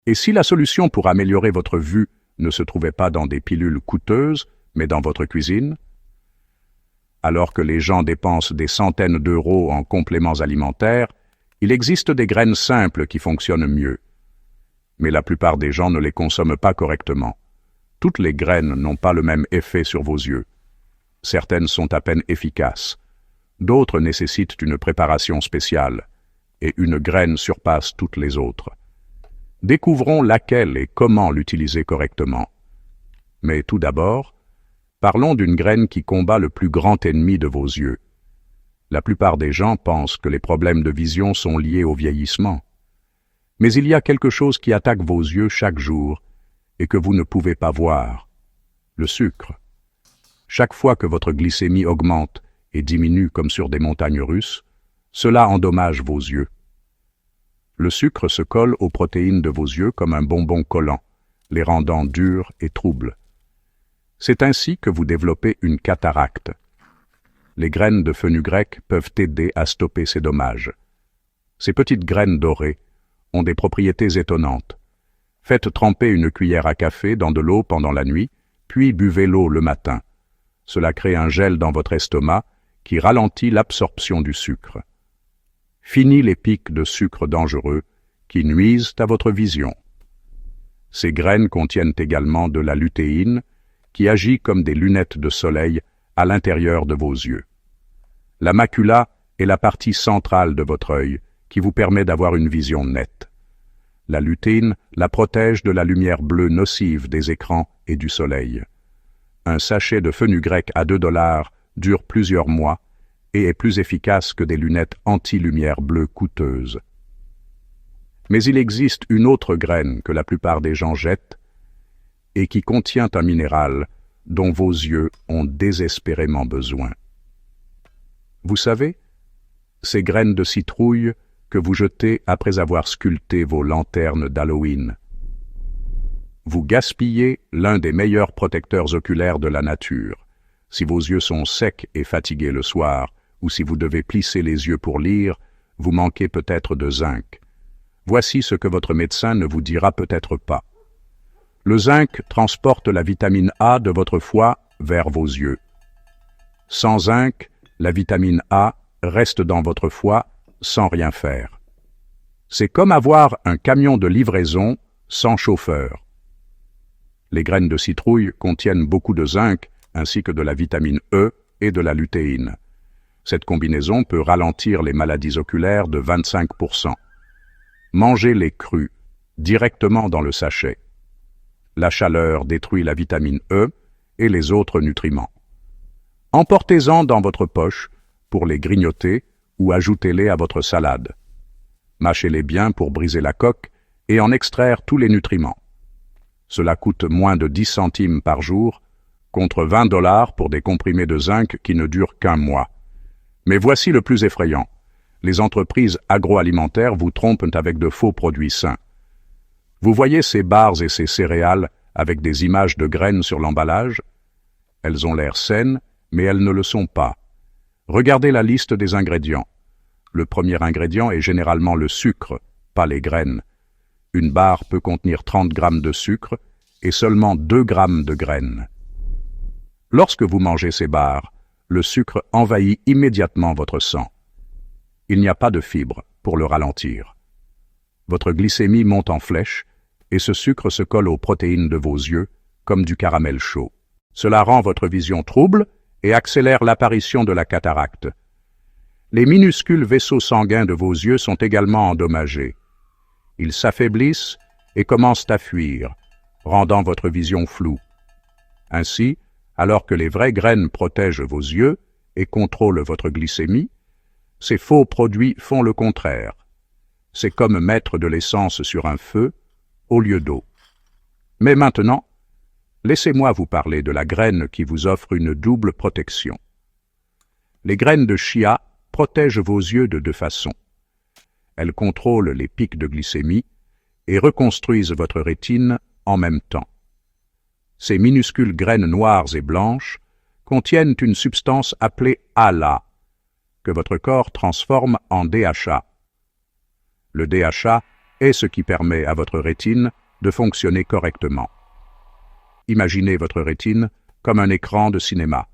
Et si la solution pour améliorer votre vue ne se trouvait pas dans des pilules coûteuses, mais dans votre cuisine? Alors que les gens dépensent des centaines d'euros en compléments alimentaires, il existe des graines simples qui fonctionnent mieux. Mais la plupart des gens ne les consomment pas correctement. Toutes les graines n'ont pas le même effet sur vos yeux. Certaines sont à peine efficaces. D'autres nécessitent une préparation spéciale, et une graine surpasse toutes les autres. Découvrons laquelle et comment l'utiliser correctement. Mais tout d'abord, parlons d'une graine qui combat le plus grand ennemi de vos yeux. La plupart des gens pensent que les problèmes de vision sont liés au vieillissement. Mais il y a quelque chose qui attaque vos yeux chaque jour et que vous ne pouvez pas voir: le sucre. Chaque fois que votre glycémie augmente et diminue comme sur des montagnes russes, cela endommage vos yeux. Le sucre se colle aux protéines de vos yeux comme un bonbon collant, les rendant durs et troubles. C'est ainsi que vous développez une cataracte. Les graines de fenugrec peuvent aider à stopper ces dommages. Ces petites graines dorées ont des propriétés étonnantes. Faites tremper une cuillère à café dans de l'eau pendant la nuit, puis buvez l'eau le matin. Cela crée un gel dans votre estomac qui ralentit l'absorption du sucre. Fini les pics de sucre dangereux qui nuisent à votre vision. Ces graines contiennent également de la lutéine qui agit comme des lunettes de soleil à l'intérieur de vos yeux. La macula est la partie centrale de votre œil qui vous permet d'avoir une vision nette. La lutéine la protège de la lumière bleue nocive des écrans et du soleil. Un sachet de fenugrec à 2 $ dure plusieurs mois et est plus efficace que des lunettes anti-lumière bleue coûteuses. Mais il existe une autre graine que la plupart des gens jettent et qui contient un minéral dont vos yeux ont désespérément besoin. Vous savez, ces graines de citrouille que vous jetez après avoir sculpté vos lanternes d'Halloween. Vous gaspillez l'un des meilleurs protecteurs oculaires de la nature. Si vos yeux sont secs et fatigués le soir, ou si vous devez plisser les yeux pour lire, vous manquez peut-être de zinc. Voici ce que votre médecin ne vous dira peut-être pas. Le zinc transporte la vitamine A de votre foie vers vos yeux. Sans zinc, la vitamine A reste dans votre foie sans rien faire. C'est comme avoir un camion de livraison sans chauffeur. Les graines de citrouille contiennent beaucoup de zinc ainsi que de la vitamine E et de la lutéine. Cette combinaison peut ralentir les maladies oculaires de 25%. Mangez-les crus, directement dans le sachet. La chaleur détruit la vitamine E et les autres nutriments. Emportez-en dans votre poche pour les grignoter ou ajoutez-les à votre salade. Mâchez-les bien pour briser la coque et en extraire tous les nutriments. Cela coûte moins de 10 centimes par jour, contre 20 $ pour des comprimés de zinc qui ne durent qu'un mois. Mais voici le plus effrayant. Les entreprises agroalimentaires vous trompent avec de faux produits sains. Vous voyez ces barres et ces céréales avec des images de graines sur l'emballage? Elles ont l'air saines, mais elles ne le sont pas. Regardez la liste des ingrédients. Le premier ingrédient est généralement le sucre, pas les graines. Une barre peut contenir 30 grammes de sucre et seulement 2 grammes de graines. Lorsque vous mangez ces barres, le sucre envahit immédiatement votre sang. Il n'y a pas de fibres pour le ralentir. Votre glycémie monte en flèche et ce sucre se colle aux protéines de vos yeux comme du caramel chaud. Cela rend votre vision trouble et accélère l'apparition de la cataracte. Les minuscules vaisseaux sanguins de vos yeux sont également endommagés. Ils s'affaiblissent et commencent à fuir, rendant votre vision floue. Ainsi, alors que les vraies graines protègent vos yeux et contrôlent votre glycémie, ces faux produits font le contraire. C'est comme mettre de l'essence sur un feu au lieu d'eau. Mais maintenant, laissez-moi vous parler de la graine qui vous offre une double protection. Les graines de chia protègent vos yeux de 2 façons. Elles contrôlent les pics de glycémie et reconstruisent votre rétine en même temps. Ces minuscules graines noires et blanches contiennent une substance appelée ALA, que votre corps transforme en DHA. Le DHA est ce qui permet à votre rétine de fonctionner correctement. Imaginez votre rétine comme un écran de cinéma.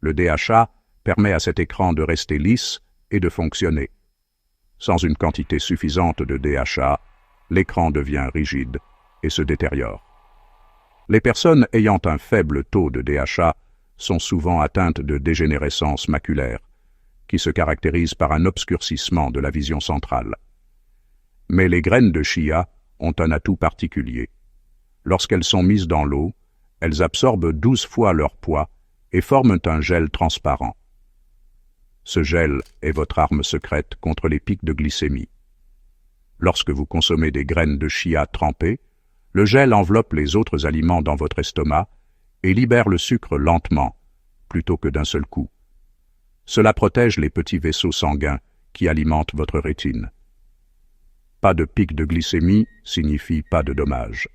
Le DHA permet à cet écran de rester lisse et de fonctionner. Sans une quantité suffisante de DHA, l'écran devient rigide et se détériore. Les personnes ayant un faible taux de DHA sont souvent atteintes de dégénérescence maculaire, qui se caractérise par un obscurcissement de la vision centrale. Mais les graines de chia ont un atout particulier. Lorsqu'elles sont mises dans l'eau, elles absorbent 12 fois leur poids et forment un gel transparent. Ce gel est votre arme secrète contre les pics de glycémie. Lorsque vous consommez des graines de chia trempées, le gel enveloppe les autres aliments dans votre estomac et libère le sucre lentement, plutôt que d'un seul coup. Cela protège les petits vaisseaux sanguins qui alimentent votre rétine. Pas de pic de glycémie signifie pas de dommages.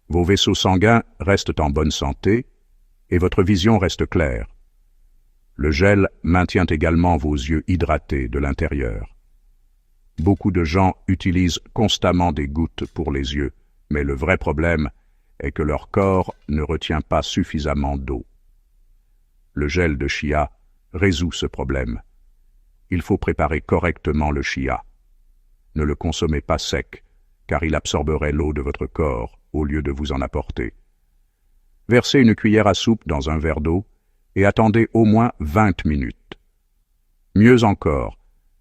Vos vaisseaux sanguins restent en bonne santé et votre vision reste claire. Le gel maintient également vos yeux hydratés de l'intérieur. Beaucoup de gens utilisent constamment des gouttes pour les yeux, mais le vrai problème est que leur corps ne retient pas suffisamment d'eau. Le gel de chia résout ce problème. Il faut préparer correctement le chia. Ne le consommez pas sec, car il absorberait l'eau de votre corps au lieu de vous en apporter. Versez une cuillère à soupe dans un verre d'eau et attendez au moins 20 minutes. Mieux encore,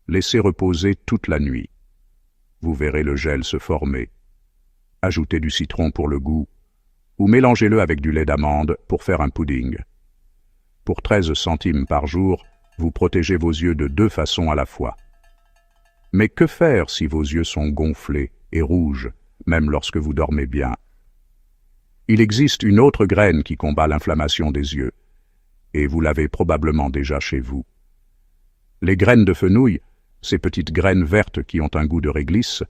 laissez reposer toute la nuit. Vous verrez le gel se former. Ajoutez du citron pour le goût, ou mélangez-le avec du lait d'amande pour faire un pudding. Pour 13 centimes par jour, vous protégez vos yeux de 2 façons à la fois. Mais que faire si vos yeux sont gonflés et rouges, même lorsque vous dormez bien? Il existe une autre graine qui combat l'inflammation des yeux, et vous l'avez probablement déjà chez vous. Les graines de fenouil, ces petites graines vertes qui ont un goût de réglisse,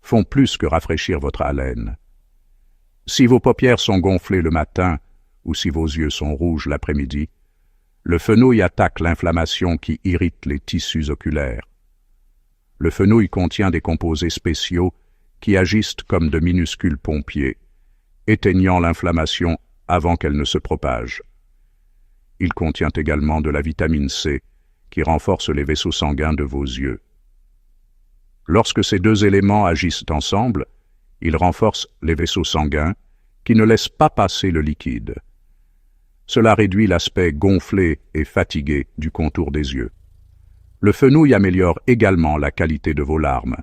font plus que rafraîchir votre haleine. Si vos paupières sont gonflées le matin, ou si vos yeux sont rouges l'après-midi, le fenouil attaque l'inflammation qui irrite les tissus oculaires. Le fenouil contient des composés spéciaux qui agissent comme de minuscules pompiers, éteignant l'inflammation avant qu'elle ne se propage. Il contient également de la vitamine C, qui renforce les vaisseaux sanguins de vos yeux. Lorsque ces deux éléments agissent ensemble, ils renforcent les vaisseaux sanguins, qui ne laissent pas passer le liquide. Cela réduit l'aspect gonflé et fatigué du contour des yeux. Le fenouil améliore également la qualité de vos larmes.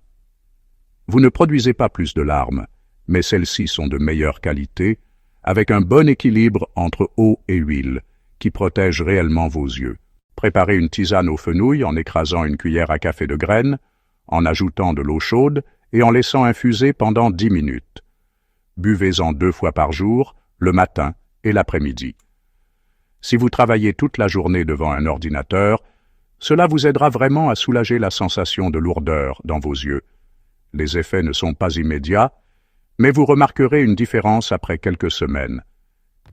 Vous ne produisez pas plus de larmes, mais celles-ci sont de meilleure qualité, avec un bon équilibre entre eau et huile, qui protège réellement vos yeux. Préparez une tisane au fenouil en écrasant une cuillère à café de graines, en ajoutant de l'eau chaude et en laissant infuser pendant 10 minutes. Buvez-en 2 fois par jour, le matin et l'après-midi. Si vous travaillez toute la journée devant un ordinateur, cela vous aidera vraiment à soulager la sensation de lourdeur dans vos yeux. Les effets ne sont pas immédiats, mais vous remarquerez une différence après quelques semaines.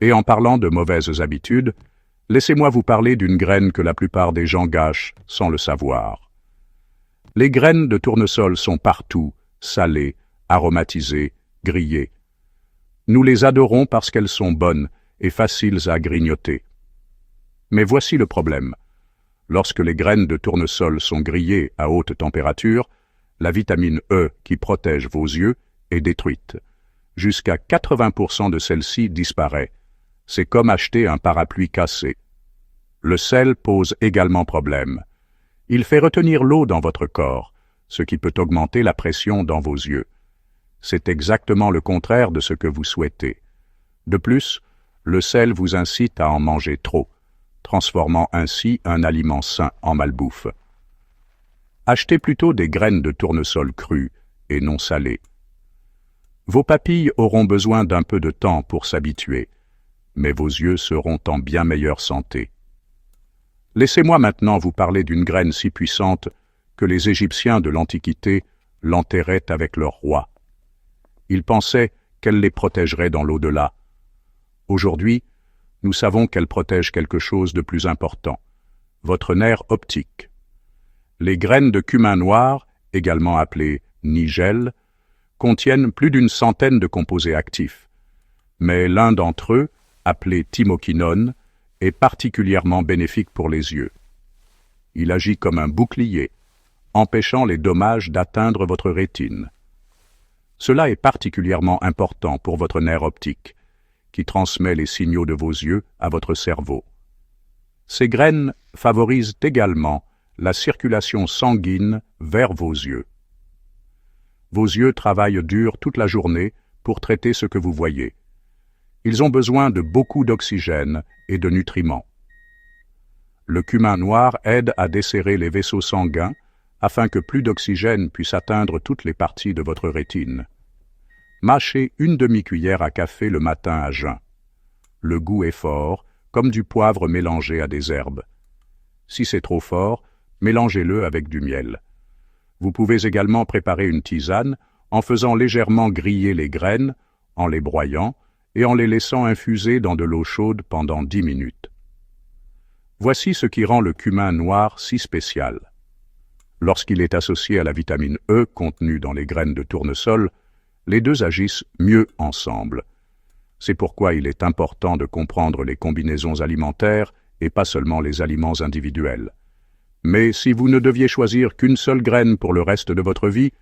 Et en parlant de mauvaises habitudes, laissez-moi vous parler d'une graine que la plupart des gens gâchent sans le savoir. Les graines de tournesol sont partout, salées, aromatisées, grillées. Nous les adorons parce qu'elles sont bonnes et faciles à grignoter. Mais voici le problème. Lorsque les graines de tournesol sont grillées à haute température, la vitamine E qui protège vos yeux est détruite. Jusqu'à 80% de celle-ci disparaît. C'est comme acheter un parapluie cassé. Le sel pose également problème. Il fait retenir l'eau dans votre corps, ce qui peut augmenter la pression dans vos yeux. C'est exactement le contraire de ce que vous souhaitez. De plus, le sel vous incite à en manger trop, transformant ainsi un aliment sain en malbouffe. Achetez plutôt des graines de tournesol crues et non salées. Vos papilles auront besoin d'un peu de temps pour s'habituer, mais vos yeux seront en bien meilleure santé. Laissez-moi maintenant vous parler d'une graine si puissante que les Égyptiens de l'Antiquité l'enterraient avec leur roi. Ils pensaient qu'elle les protégerait dans l'au-delà. Aujourd'hui, nous savons qu'elle protège quelque chose de plus important, votre nerf optique. Les graines de cumin noir, également appelées ni gel, contiennent plus d'une centaine de composés actifs. Mais l'un d'entre eux, appelé thymoquinone, est particulièrement bénéfique pour les yeux. Il agit comme un bouclier, empêchant les dommages d'atteindre votre rétine. Cela est particulièrement important pour votre nerf optique, qui transmet les signaux de vos yeux à votre cerveau. Ces graines favorisent également la circulation sanguine vers vos yeux. Vos yeux travaillent dur toute la journée pour traiter ce que vous voyez. Ils ont besoin de beaucoup d'oxygène et de nutriments. Le cumin noir aide à desserrer les vaisseaux sanguins afin que plus d'oxygène puisse atteindre toutes les parties de votre rétine. Mâchez une demi-cuillère à café le matin à jeun. Le goût est fort, comme du poivre mélangé à des herbes. Si c'est trop fort, mélangez-le avec du miel. Vous pouvez également préparer une tisane en faisant légèrement griller les graines, en les broyant et en les laissant infuser dans de l'eau chaude pendant 10 minutes. Voici ce qui rend le cumin noir si spécial. Lorsqu'il est associé à la vitamine E contenue dans les graines de tournesol, les deux agissent mieux ensemble. C'est pourquoi il est important de comprendre les combinaisons alimentaires et pas seulement les aliments individuels. Mais si vous ne deviez choisir qu'une seule graine pour le reste de votre vie,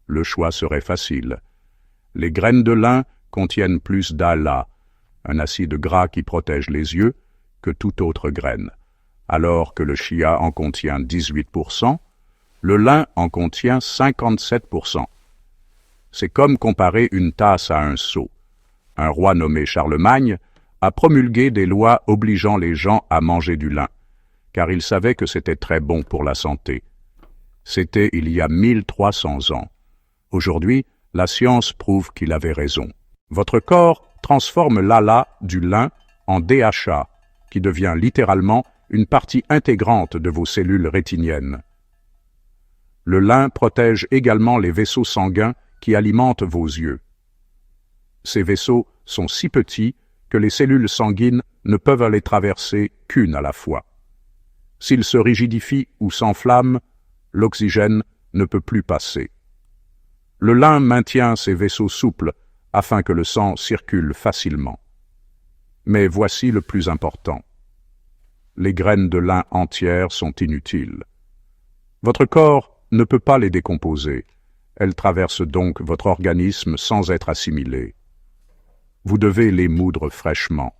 le choix serait facile. Les graines de lin contiennent plus d'ALA, un acide gras qui protège les yeux, que toute autre graine. Alors que le chia en contient 18%, le lin en contient 57%. C'est comme comparer une tasse à un seau. Un roi nommé Charlemagne a promulgué des lois obligeant les gens à manger du lin, car il savait que c'était très bon pour la santé. C'était il y a 1300 ans. Aujourd'hui, la science prouve qu'il avait raison. Votre corps transforme l'ALA du lin en DHA, qui devient littéralement une partie intégrante de vos cellules rétiniennes. Le lin protège également les vaisseaux sanguins qui alimentent vos yeux. Ces vaisseaux sont si petits que les cellules sanguines ne peuvent les traverser qu'une à la fois. S'ils se rigidifient ou s'enflamment, l'oxygène ne peut plus passer. Le lin maintient ces vaisseaux souples afin que le sang circule facilement. Mais voici le plus important. Les graines de lin entières sont inutiles. Votre corps ne peut pas les décomposer. Elles traversent donc votre organisme sans être assimilées. Vous devez les moudre fraîchement.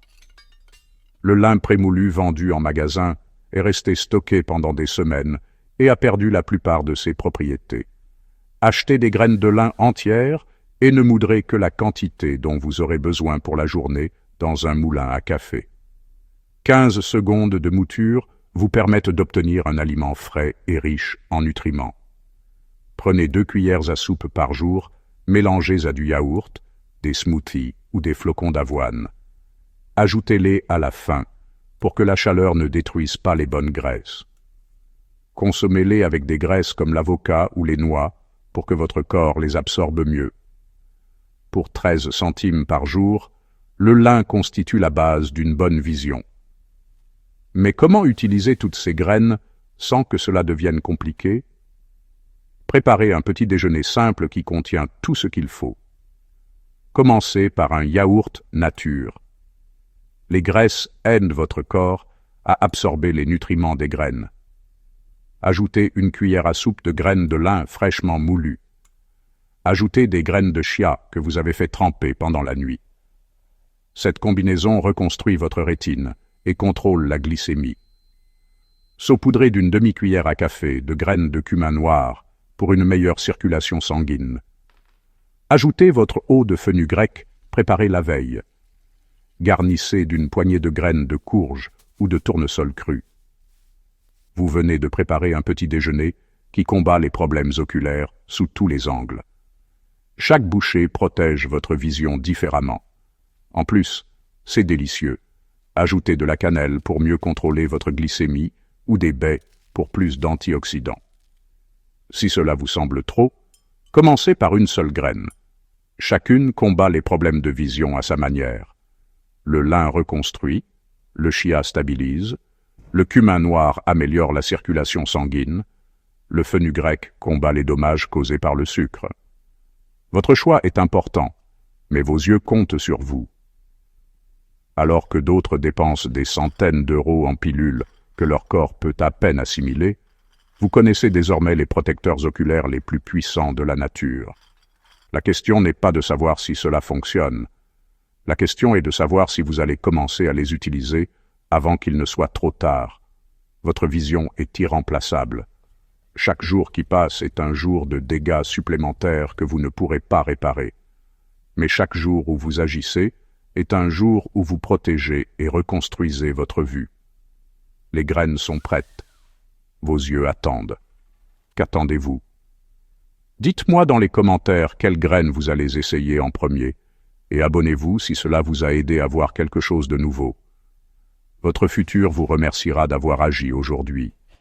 Le lin prémoulu vendu en magasin est resté stocké pendant des semaines et a perdu la plupart de ses propriétés. Achetez des graines de lin entières et ne moudrez que la quantité dont vous aurez besoin pour la journée dans un moulin à café. 15 secondes de mouture vous permettent d'obtenir un aliment frais et riche en nutriments. Prenez 2 cuillères à soupe par jour, mélangez à du yaourt, des smoothies ou des flocons d'avoine. Ajoutez-les à la fin pour que la chaleur ne détruise pas les bonnes graisses. Consommez-les avec des graisses comme l'avocat ou les noix pour que votre corps les absorbe mieux. Pour 13 centimes par jour, le lin constitue la base d'une bonne vision. Mais comment utiliser toutes ces graines sans que cela devienne compliqué? Préparez un petit déjeuner simple qui contient tout ce qu'il faut. Commencez par un yaourt nature. Les graisses aident votre corps à absorber les nutriments des graines. Ajoutez une cuillère à soupe de graines de lin fraîchement moulues. Ajoutez des graines de chia que vous avez fait tremper pendant la nuit. Cette combinaison reconstruit votre rétine et contrôle la glycémie. Saupoudrez d'une demi-cuillère à café de graines de cumin noir pour une meilleure circulation sanguine. Ajoutez votre eau de fenugrec préparée la veille. Garnissez d'une poignée de graines de courge ou de tournesol cru. Vous venez de préparer un petit déjeuner qui combat les problèmes oculaires sous tous les angles. Chaque bouchée protège votre vision différemment. En plus, c'est délicieux. Ajoutez de la cannelle pour mieux contrôler votre glycémie ou des baies pour plus d'antioxydants. Si cela vous semble trop, commencez par une seule graine. Chacune combat les problèmes de vision à sa manière. Le lin reconstruit, le chia stabilise, le cumin noir améliore la circulation sanguine, le fenugrec combat les dommages causés par le sucre. Votre choix est important, mais vos yeux comptent sur vous. Alors que d'autres dépensent des centaines d'euros en pilules que leur corps peut à peine assimiler, vous connaissez désormais les protecteurs oculaires les plus puissants de la nature. La question n'est pas de savoir si cela fonctionne. La question est de savoir si vous allez commencer à les utiliser avant qu'il ne soit trop tard. Votre vision est irremplaçable. Chaque jour qui passe est un jour de dégâts supplémentaires que vous ne pourrez pas réparer. Mais chaque jour où vous agissez est un jour où vous protégez et reconstruisez votre vue. Les graines sont prêtes. Vos yeux attendent. Qu'attendez-vous? Dites-moi dans les commentaires quelles graines vous allez essayer en premier, et abonnez-vous si cela vous a aidé à voir quelque chose de nouveau. Votre futur vous remerciera d'avoir agi aujourd'hui.